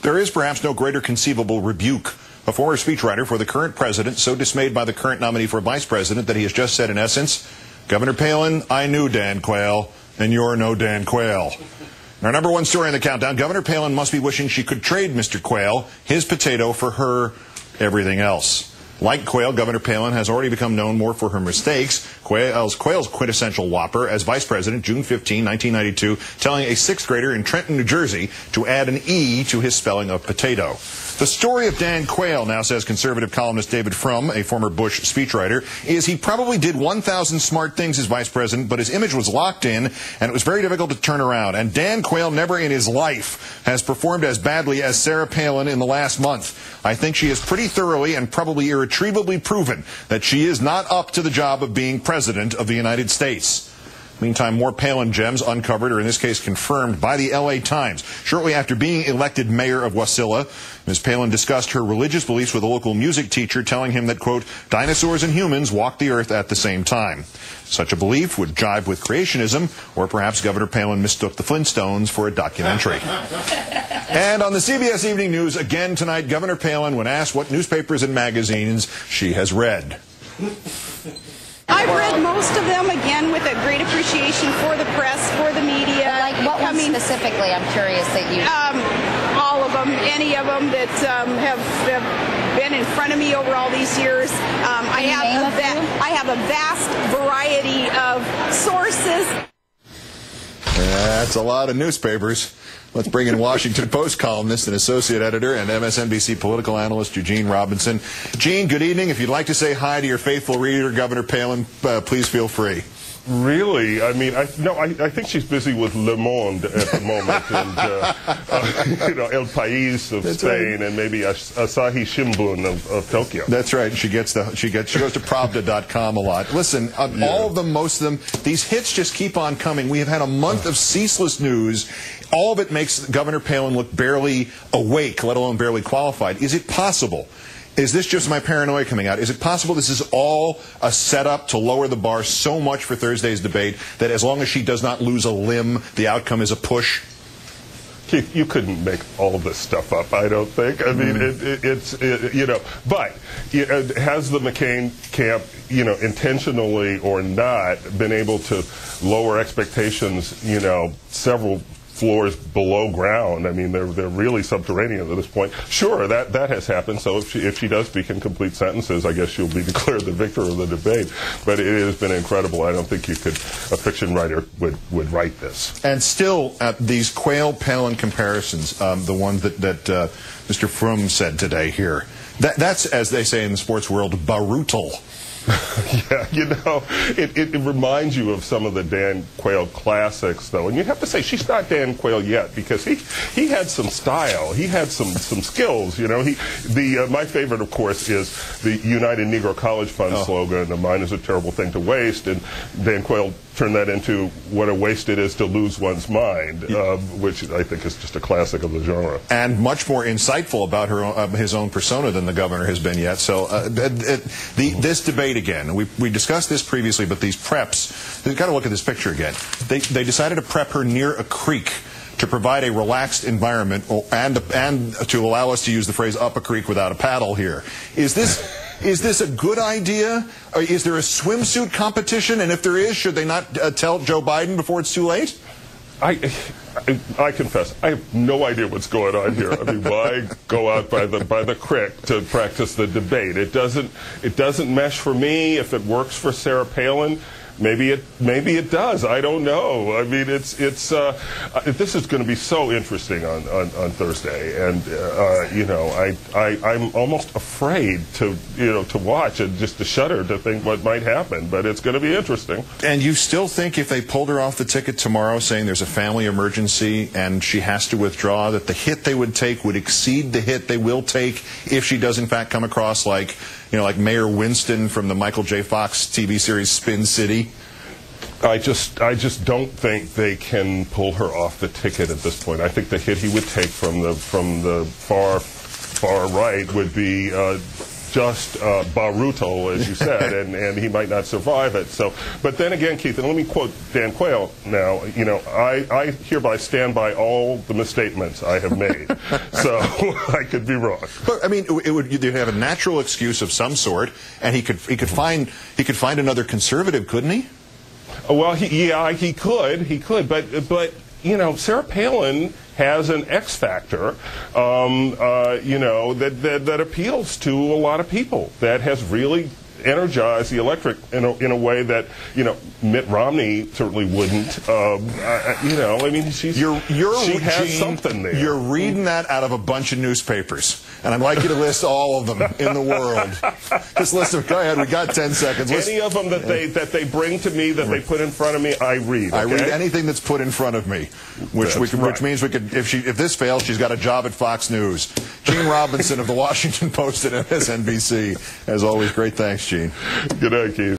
There is perhaps no greater conceivable rebuke. A former speechwriter for the current president, so dismayed by the current nominee for vice president that he has just said, in essence, Governor Palin, I knew Dan Quayle, and you're no Dan Quayle. Our number one story in the countdown, Governor Palin must be wishing she could trade Mr. Quayle, his potato, for her everything else. Like Quayle, Governor Palin has already become known more for her mistakes. Quayle's quintessential whopper as vice president, June 15, 1992, telling a sixth grader in Trenton, New Jersey, to add an E to his spelling of potato. The story of Dan Quayle, now says conservative columnist David Frum, a former Bush speechwriter, is he probably did 1,000 smart things as vice president, but his image was locked in, and it was very difficult to turn around. And Dan Quayle never in his life has performed as badly as Sarah Palin in the last month. I think she has pretty thoroughly and probably irretrievably proven that she is not up to the job of being president of the United States. Meantime, more Palin gems uncovered, or in this case confirmed, by the L.A. Times. Shortly after being elected mayor of Wasilla, Ms. Palin discussed her religious beliefs with a local music teacher, telling him that, quote, dinosaurs and humans walk the earth at the same time. Such a belief would jive with creationism, or perhaps Governor Palin mistook the Flintstones for a documentary. And on the CBS Evening News, again tonight, Governor Palin, when asked what newspapers and magazines she has read. I've read most of them, again, with a great appreciation for the press, for the media. Like what ones specifically? I'm curious that you... all of them, any of them that have been in front of me over all these years. I have a vast variety of sources. That's a lot of newspapers. Let's bring in Washington Post columnist and associate editor and MSNBC political analyst Eugene Robinson. Gene, good evening. If you'd like to say hi to your faithful reader, Governor Palin, please feel free. Really? I mean, I think she's busy with Le Monde at the moment, and El País of Spain, and maybe Asahi Shimbun of Tokyo. That's right. She goes to Pravda.com a lot. Listen, all of them, most of them, these hits just keep on coming. We have had a month of ceaseless news. All of it makes Governor Palin look barely awake, let alone barely qualified. Is it possible? Is this just my paranoia coming out? Is it possible this is all a setup to lower the bar so much for Thursday's debate that as long as she does not lose a limb, the outcome is a push? You couldn't make all this stuff up, I don't think. I mean, but has the McCain camp, intentionally or not, been able to lower expectations, several floors below ground? I mean, they're really subterranean at this point. Sure, that has happened. So if she does speak in complete sentences, I guess she'll be declared the victor of the debate. But it has been incredible. I don't think a fiction writer would write this. And still, these Quayle-Palin comparisons, the ones that Mr. Frum said today here, that's, as they say in the sports world, brutal. Yeah, it reminds you of some of the Dan Quayle classics, though. And you have to say, she's not Dan Quayle yet, because he had some style. He had some skills, my favorite, of course, is the United Negro College Fund slogan, "A mind is a terrible thing to waste." And Dan Quayle turned that into what a waste it is to lose one's mind, which I think is just a classic of the genre. And much more insightful about his own persona than the governor has been yet. So this debate again, we discussed this previously, but these preps, you've got to look at this picture again. They decided to prep her near a creek to provide a relaxed environment and to allow us to use the phrase up a creek without a paddle here. Is this a good idea? Is there a swimsuit competition? And if there is, should they not tell Joe Biden before it's too late? I confess, I have no idea what's going on here. I mean, why go out by the creek to practice the debate? It doesn't mesh for me. If it works for Sarah Palin, maybe it does. I don't know. I mean, this is going to be so interesting on Thursday, and I'm almost afraid to watch and just to shudder to think what might happen. But it's going to be interesting. And you still think if they pulled her off the ticket tomorrow, saying there's a family emergency and she has to withdraw, that the hit they would take would exceed the hit they will take if she does in fact come across like Mayor Winston from the Michael J. Fox TV series Spin City? I just don't think they can pull her off the ticket at this point. I think the hit he would take from the far right would be just brutal, as you said, and he might not survive it. So, but then again, Keith, and let me quote Dan Quayle now. You know, I hereby stand by all the misstatements I have made. So I could be wrong. But I mean, you'd have a natural excuse of some sort, and he could find another conservative, couldn't he? Well, he could, but you know, Sarah Palin has an X factor, you know, that appeals to a lot of people, that has really energized the electorate in a way that, you know, Mitt Romney certainly wouldn't. You know, I mean, she has something there. You're reading that out of a bunch of newspapers, and I'd like you to list all of them in the world. Just list them. Go ahead. We got 10 seconds. Any of them that they bring to me, that they put in front of me, I read. Okay? I read anything that's put in front of me, which means we could. If this fails, she's got a job at Fox News. Eugene Robinson of the Washington Post and MSNBC. As always, great thanks, Gene. Good night, Keith.